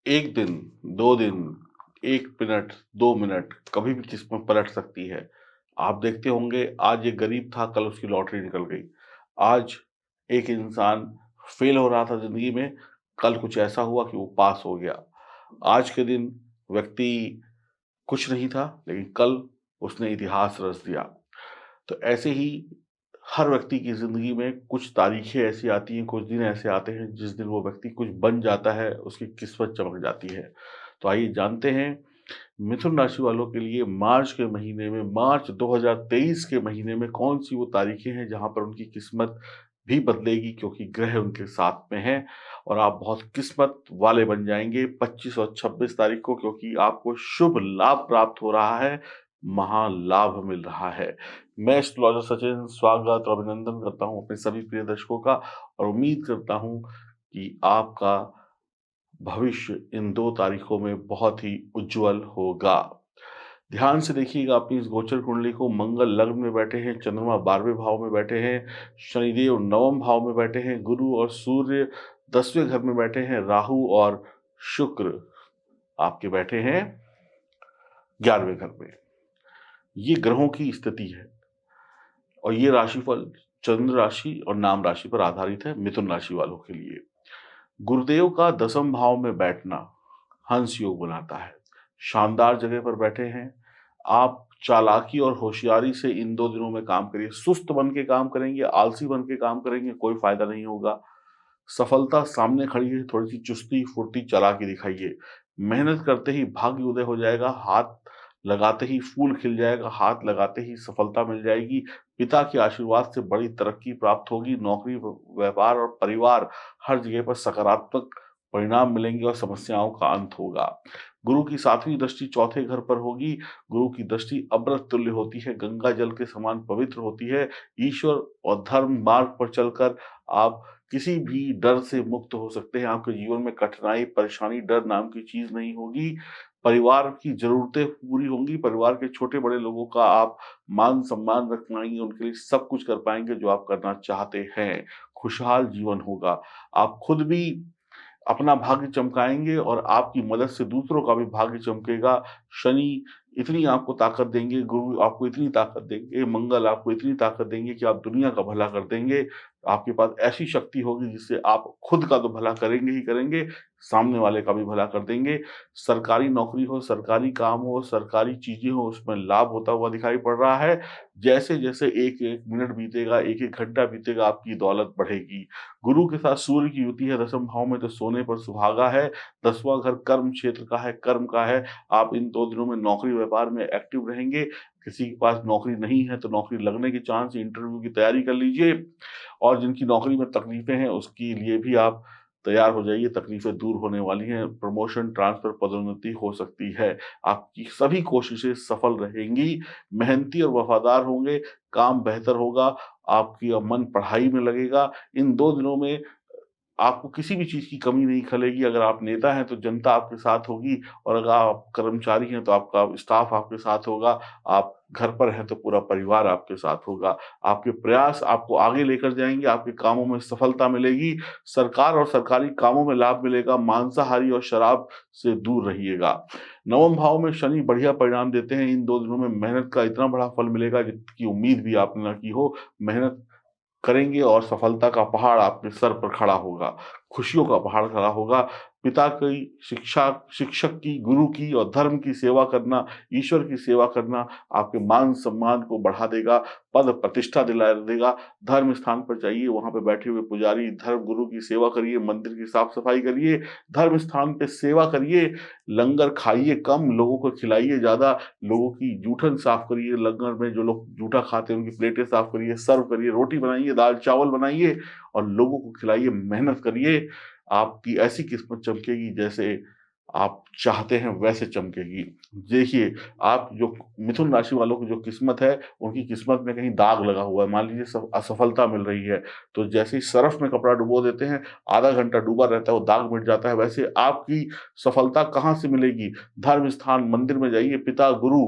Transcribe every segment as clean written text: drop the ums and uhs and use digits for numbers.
1 दिन, 2 दिन, 1 minute, 2 minute कभी भी किस्मत पलट सकती है। आप देखते होंगे आज एक गरीब था, कल उसकी लॉटरी निकल गई। आज एक इंसान फेल हो रहा था ज़िंदगी में, कल कुछ ऐसा हुआ कि वो पास हो गया। आज के दिन व्यक्ति कुछ नहीं था, लेकिन कल उसने इतिहास रच दिया। तो ऐसे ही हर व्यक्ति की ज़िंदगी में कुछ तारीखें ऐसी आती हैं, कुछ दिन ऐसे आते हैं जिस दिन वो व्यक्ति कुछ बन जाता है, उसकी किस्मत चमक जाती है। तो आइए जानते हैं मिथुन राशि वालों के लिए मार्च के महीने में, मार्च 2023 के महीने में कौन-सी वो तारीखें हैं जहाँ पर उनकी किस्मत भी बदलेगी, क्योंकि ग्रह उनके साथ में हैं और आप बहुत किस्मत वाले बन जाएँगे 25 और 26 तारीख को, क्योंकि आपको शुभ लाभ प्राप्त हो रहा है, महालाभ मिल रहा है। मैं एस्ट्रोलॉजर सचिन स्वागत और अभिनंदन करता हूँ अपने सभी प्रिय दर्शकों का और उम्मीद करता हूँ कि आपका भविष्य इन 2 तारीखों में बहुत ही उज्ज्वल होगा। ध्यान से देखिएगा अपनी इस गोचर कुंडली को। मंगल लग्न में बैठे हैं, चंद्रमा 12वें भाव में बैठे हैं, शनिदेव 9वें भाव में बैठे हैं, गुरु और सूर्य 10वें घर में बैठे हैं, राहु और शुक्र आपके बैठे हैं 11वें घर में। ये ग्रहों की स्थिति है और ये राशिफल चंद्र राशि और नाम राशि पर आधारित है मिथुन राशि वालों के लिए। गुरुदेव का 10वें भाव में बैठना हंस योग बनाता है। शानदार जगह पर बैठे हैं। आप चालाकी और होशियारी से इन 2 दिनों में काम करिए। सुस्त बन के काम करेंगे, आलसी बन के काम करेंगे, कोई फ़ायदा नहीं होगा। सफलता सामने खड़ी है, थोड़ी-सी चुस्ती, फुर्ती, चालाकी दिखाइए। मेहनत करते ही भाग्य उदय हो जाएगा, हाथ लगाते ही फूल खिल जाएगा, हाथ लगाते ही सफलता मिल जाएगी। पिता के आशीर्वाद से बड़ी तरक्की प्राप्त होगी। नौकरी, व्यापार और परिवार हर जगह पर सकारात्मक परिणाम मिलेंगे और समस्याओं का अंत होगा। गुरु की 7वीं दृष्टि चौथे घर पर होगी। गुरु की दृष्टि अमृत तुल्य होती है, गंगा जल के समान पवित्र होती है। ईश्वर और धर्म मार्ग पर चलकर आप किसी भी डर से मुक्त हो सकते हैं। आपके जीवन में कठिनाई, परेशानी, डर नाम की चीज़ नहीं होगी। परिवार की ज़रूरतें पूरी होंगी। परिवार के छोटे-बड़े लोगों का आप मान-सम्मान रख पाएँगे, उनके लिए सब कुछ कर पाएँगे जो आप करना चाहते हैं। खुशहाल जीवन होगा। आप खुद भी अपना भाग्य चमकाएँगे और आपकी मदद से दूसरों का भी भाग्य चमकेगा। शनि इतनी आपको ताकत देंगे, गुरु आपको इतनी ताकत देंगे, मंगल आपको इतनी ताकत देंगे कि आप दुनिया का भला कर देंगे। आपके पास ऐसी शक्ति होगी जिससे आप खुद का तो भला करेंगे ही करेंगे, सामने वाले का भी भला कर देंगे। सरकारी नौकरी हो, सरकारी काम हो, सरकारी चीज़ें हो, उसमें लाभ होता हुआ दिखाई पड़ रहा है। जैसे-जैसे 1-1 मिनट बीतेगा, 1-1 घंटा बीतेगा, आपकी दौलत बढ़ेगी। गुरु के साथ सूर्य की युति है 10वें भाव में, तो सोने पर सुहागा है। 10वां घर कर्म क्षेत्र का है, कर्म का है। आप इन 2 दिनों में नौकरी व्यापार में एक्टिव रहेंगे। किसी के पास नौकरी नहीं है तो नौकरी लगने के चांस, इंटरव्यू की तैयारी कर लीजिए और जिनकी नौकरी में तकलीफ़ें हैं उसके लिए भी आप तैयार हो जाइए, तकलीफ़ें दूर होने वाली हैं। प्रमोशन, ट्रांसफ़र, पदोन्नति हो सकती है। आपकी सभी कोशिशें सफल रहेंगी। मेहनती और वफ़ादार होंगे, काम बेहतर होगा, आपकी मन पढ़ाई में लगेगा। इन 2 दिनों में आपको किसी भी चीज़ की कमी नहीं खलेगी। अगर आप नेता हैं तो जनता आपके साथ होगी और अगर आप कर्मचारी हैं तो आपका स्टाफ आपके साथ होगा। आप घर पर हैं तो पूरा परिवार आपके साथ होगा। आपके प्रयास आपको आगे लेकर जाएँगे, आपके कामों में सफलता मिलेगी। सरकार और सरकारी कामों में लाभ मिलेगा। मांसाहारी और शराब से दूर रहिएगा। 9वें भाव में शनि बढ़िया परिणाम देते हैं। इन 2 दिनों में मेहनत का इतना बड़ा फल मिलेगा जिसकी उम्मीद भी आपने ना की हो। मेहनत करेंगे और सफलता का पहाड़ आपके सर पर खड़ा होगा, खुशियों का पहाड़ खड़ा होगा। पिता की शिक्षा, शिक्षक की, गुरु की और धर्म की सेवा करना, ईश्वर की सेवा करना आपके मान-सम्मान को बढ़ा देगा, पद-प्रतिष्ठा दिला देगा। धर्म स्थान पर जाइए, वहाँ पे बैठे हुए पुजारी, धर्म गुरु की सेवा करिए, मंदिर की साफ-सफाई करिए, धर्म स्थान पे सेवा करिए, लंगर खाइए कम, लोगों को खिलाइए ज़्यादा, लोगों की जूठन साफ करिए, लंगर में जो लोग जूठा खाते हैं उनकी प्लेटें साफ करिए, सर्व करिए, रोटी बनाइए, दाल-चावल बनाइए और लोगों को खिलाइए, मेहनत करिए। आपकी ऐसी किस्मत चमकेगी जैसे आप चाहते हैं वैसे चमकेगी। देखिए, आप जो मिथुन राशि वालों की जो किस्मत है, उनकी किस्मत में कहीं दाग लगा हुआ है। मान लीजिए असफलता मिल रही है, तो जैसे ही सर्फ़ में कपड़ा डुबो देते हैं, आधा घंटा डूबा रहता है, वो दाग मिट जाता है। वैसे आपकी सफलता कहाँ से मिलेगी? धर्म स्थान, मंदिर में जाइए, पिता, गुरु,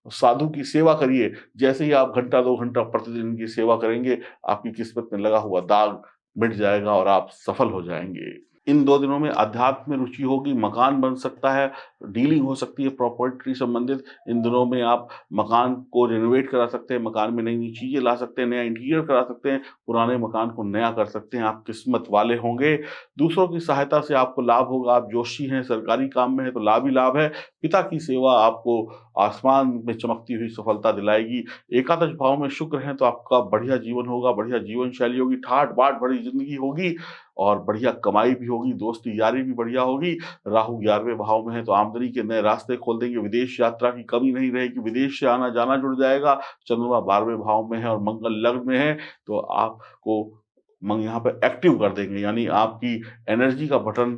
साधु की सेवा करिए। जैसे ही आप घंटा 2 घंटा प्रतिदिन इनकी सेवा करेंगे, आपकी किस्मत में लगा हुआ दाग मिट जाएगा और आप सफल हो जाएँगे। इन 2 दिनों में अध्यात्म में रुचि होगी, मकान बन सकता है, डीलिंग हो सकती है प्रॉपर्टी संबंधित। इन दिनों में आप मकान को रिनोवेट करा सकते हैं, मकान में नई-नई चीज़ें ला सकते हैं, नया इंटीरियर करा सकते हैं, पुराने मकान को नया कर सकते हैं, आप किस्मत वाले होंगे। दूसरों की सहायता से आपको लाभ होगा, आप जोशी हैं, सरकारी काम में हैं तो लाभ ही लाभ है। पिता की सेवा आपको आसमान में चमकती हुई सफलता दिलाएगी। एकादश भाव में शुक्र हैं तो आपका बढ़िया जीवन होगा, बढ़िया जीवन शैली होगी, ठाट-बाट भरी ज़िंदगी होगी और बढ़िया कमाई भी होगी, दोस्ती यारी भी बढ़िया होगी। राहु 11वें भाव में है तो आमदनी के नए रास्ते खोल देंगे, विदेश यात्रा की कमी नहीं रहेगी, विदेश से आना-जाना जुड़ जाएगा। चंद्रमा 12वें भाव में है और मंगल लग्न में है तो आपको यहाँ पे एक्टिव कर देंगे, यानी आपकी एनर्जी का बटन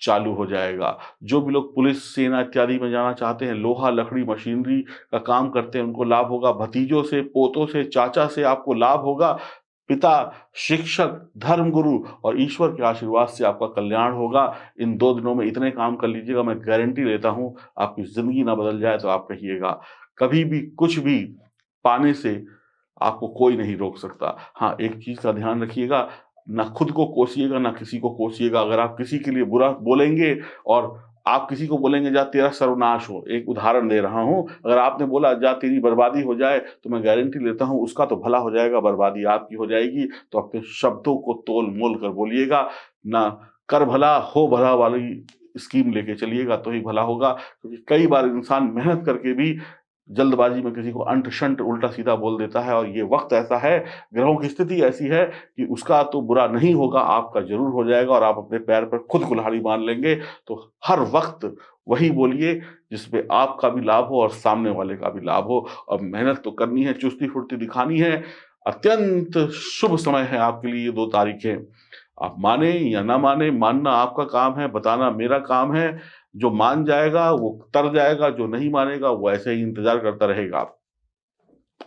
चालू हो जाएगा। जो भी लोग पुलिस, सेना इत्यादि में जाना चाहते हैं, लोहा, लकड़ी, मशीनरी का काम करते हैं, उनको लाभ होगा। भतीजों से, पोतों से, चाचा से आपको लाभ होगा। पिता, शिक्षक, धर्मगुरु और ईश्वर के आशीर्वाद से आपका कल्याण होगा। इन 2 दिनों में इतने काम कर लीजिएगा, मैं गारंटी लेता हूँ, आपकी ज़िंदगी ना बदल जाए तो आप कहिएगा। कभी भी कुछ भी पाने से आपको कोई नहीं रोक सकता। हाँ, एक चीज़ का ध्यान रखिएगा, ना खुद को कोसिएगा, ना किसी को कोसिएगा। अगर आप किसी के लिए बुरा बोलेंगे और आप किसी को बोलेंगे जा तेरा सर्वनाश हो, एक उदाहरण दे रहा हूँ, अगर आपने बोला जा तेरी बर्बादी हो जाए, तो मैं गारंटी लेता हूँ उसका तो भला हो जाएगा, बर्बादी आपकी हो जाएगी। तो अपने शब्दों को तोल-मोल कर बोलिएगा, ना कर भला, हो भला वाली स्कीम लेके चलिएगा तो ही भला होगा। क्योंकि कई बार इंसान मेहनत करके भी जल्दबाजी में किसी को अंट-शंट उल्टा-सीधा बोल देता है और ये वक़्त ऐसा है, ग्रहों की स्थिति ऐसी है कि उसका तो बुरा नहीं होगा, आपका ज़रूर हो जाएगा और आप अपने पैर पर खुद कुल्हाड़ी मार लेंगे। तो हर वक़्त वही बोलिए जिसमें आपका भी लाभ हो और सामने वाले का भी लाभ हो और मेहनत तो करनी है, चुस्ती-फुर्ती दिखानी है। अत्यंत शुभ समय है आपके लिए ये 2 तारीखें। आप माने या ना माने, मानना आपका काम है, बताना मेरा काम है। जो मान जाएगा वो तर जाएगा, जो नहीं मानेगा वो ऐसे ही इंतज़ार करता रहेगा।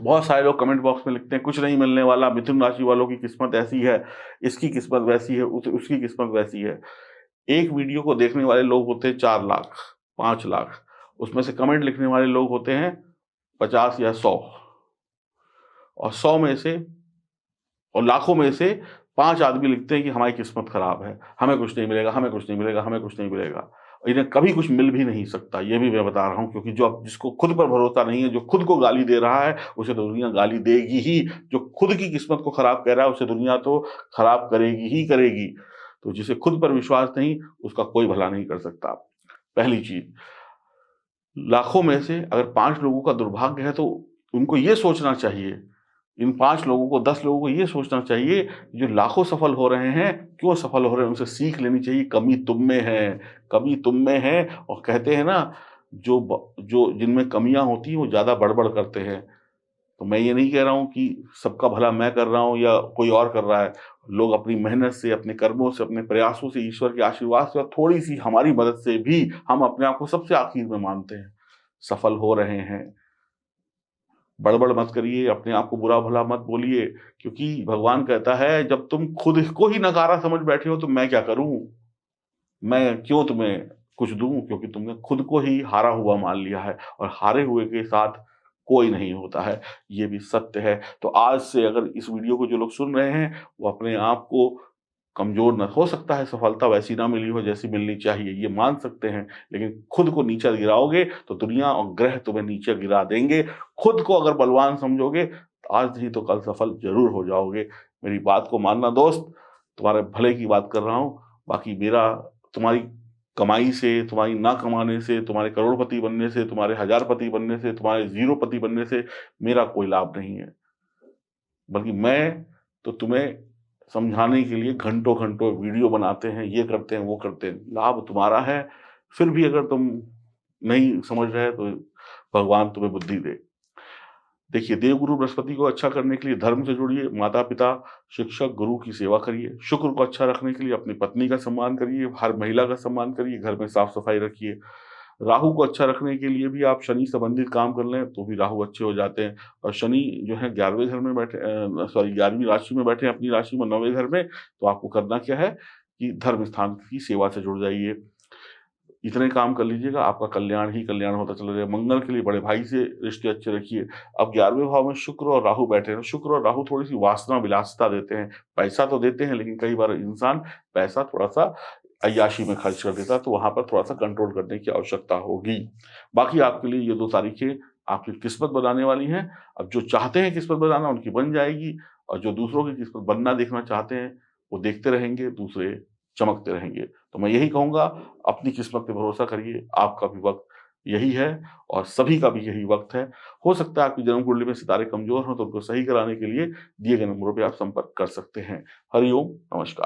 बहुत सारे लोग कमेंट बॉक्स में लिखते हैं कुछ नहीं मिलने वाला, मिथुन राशि वालों की किस्मत ऐसी है, इसकी किस्मत वैसी है, उसकी किस्मत वैसी है। एक वीडियो को देखने वाले लोग होते हैं 4 लाख, 5 लाख, उसमें से कमेंट लिखने वाले लोग होते हैं 50 या 100 और 100 में से और लाखों में से 5 आदमी लिखते हैं कि हमारी किस्मत खराब है, हमें कुछ नहीं मिलेगा, हमें कुछ नहीं मिलेगा, हमें कुछ नहीं मिलेगा। इन्हें कभी कुछ मिल भी नहीं सकता, ये भी मैं बता रहा हूँ क्योंकि जो जिसको खुद पर भरोसा नहीं है, जो खुद को गाली दे रहा है, उसे तो दुनिया गाली देगी ही। जो खुद की किस्मत को खराब कह रहा है, उसे दुनिया तो खराब करेगी ही करेगी। तो जिसे खुद पर विश्वास नहीं, उसका कोई भला नहीं कर सकता। पहली चीज़, लाखों में से अगर 5 लोगों का दुर्भाग्य है तो उनको ये सोचना चाहिए, इन 5 लोगों को 10 लोगों को ये सोचना चाहिए, जो लाखों सफल हो रहे हैं, क्यों सफल हो रहे हैं? उनसे सीख लेनी चाहिए, कमी तुम में है, कमी तुम में है और कहते हैं ना, जो जिनमें कमियाँ होती हैं, वो ज़्यादा बड़बड़ करते हैं। तो मैं ये नहीं कह रहा हूँ कि सबका भला मैं कर रहा हूँ या कोई और कर रहा है। लोग अपनी मेहनत से, अपने कर्मों से, अपने प्रयासों से, ईश्वर के आशीर्वाद से और थोड़ी-सी हमारी मदद से भी हम अपने आप को सबसे आखिर में मानते हैं, सफल हो रहे हैं। बड़बड़ मत करिए, अपने आप को बुरा-भला मत बोलिए, क्योंकि भगवान कहता है जब तुम खुद को ही नकारा समझ बैठे हो तो मैं क्या करूँ? मैं क्यों तुम्हें कुछ दूँ? क्योंकि तुमने खुद को ही हारा हुआ मान लिया है और हारे हुए के साथ कोई नहीं होता है, ये भी सत्य है। तो आज से अगर इस वीडियो को जो लोग सुन रहे हैं, वो अपने आप को कमज़ोर न हो सकता है सफलता वैसी ना मिली हो जैसी मिलनी चाहिए, ये मान सकते हैं, लेकिन खुद को नीचा गिराओगे तो दुनिया और ग्रह तुम्हें नीचे गिरा देंगे। खुद को अगर बलवान समझोगे, तो आज नहीं तो कल सफल ज़रूर हो जाओगे। मेरी बात को मानना दोस्त, तुम्हारे भले की बात कर रहा हूँ, बाकी मेरा तुम्हारी कमाई से, तुम्हारी ना कमाने से, तुम्हारे करोड़पति बनने से, तुम्हारे हज़ारपति बनने से, तुम्हारे ज़ीरोपति बनने से मेरा कोई लाभ नहीं है। बल्कि मैं तो तुम्हें समझाने के लिए घंटों-घंटों वीडियो बनाते हैं, ये करते हैं, वो करते हैं। लाभ तुम्हारा है, फिर भी अगर तुम नहीं समझ रहे तो भगवान तुम्हें बुद्धि दे। देखिए, देवगुरु बृहस्पति को अच्छा करने के लिए धर्म से जुड़िए, माता-पिता, शिक्षक, गुरु की सेवा करिए। शुक्र को अच्छा रखने के लिए अपनी पत्नी का सम्मान करिए, हर महिला का सम्मान करिए, घर में साफ-सफाई रखिए। राहु को अच्छा रखने के लिए भी आप शनि संबंधित काम कर लें, तो भी राहु अच्छे हो जाते हैं और शनि जो है 11वें घर में बैठे 11वीं राशि में बैठे हैं, अपनी राशि में 9वें घर में, तो आपको करना क्या है कि धर्म स्थान की सेवा से जुड़ जाइए। इतने काम कर लीजिएगा, आपका कल्याण ही कल्याण होता चला जाएगा। मंगल के लिए बड़े भाई से रिश्ते अच्छे रखिए। अब 11वें भाव में शुक्र और राहु बैठे हैं, शुक्र और राहु थोड़ी-सी वासना विलासिता देते हैं। पैसा तो देते हैं, लेकिन कई बार इंसान पैसा थोड़ा-सा अय्याशी में खर्च कर देता, तो वहाँ पर थोड़ा-सा कंट्रोल करने की आवश्यकता होगी। बाकी आपके लिए ये 2 तारीखें आपकी किस्मत बनाने वाली हैं। अब जो चाहते हैं किस्मत बनाना उनकी बन जाएगी, और जो दूसरों की किस्मत बनना देखना चाहते हैं, वो देखते रहेंगे, दूसरे चमकते रहेंगे। तो मैं यही कहूँगा, अपनी किस्मत पे भरोसा करिए, आपका भी वक़्त यही है और सभी का भी यही वक़्त है। हो सकता है आपकी जन्म कुंडली में सितारे कमज़ोर हों, तो उनको सही कराने के लिए दिए गए नंबरों पे आप संपर्क कर सकते हैं। हरि ओम, नमस्कार।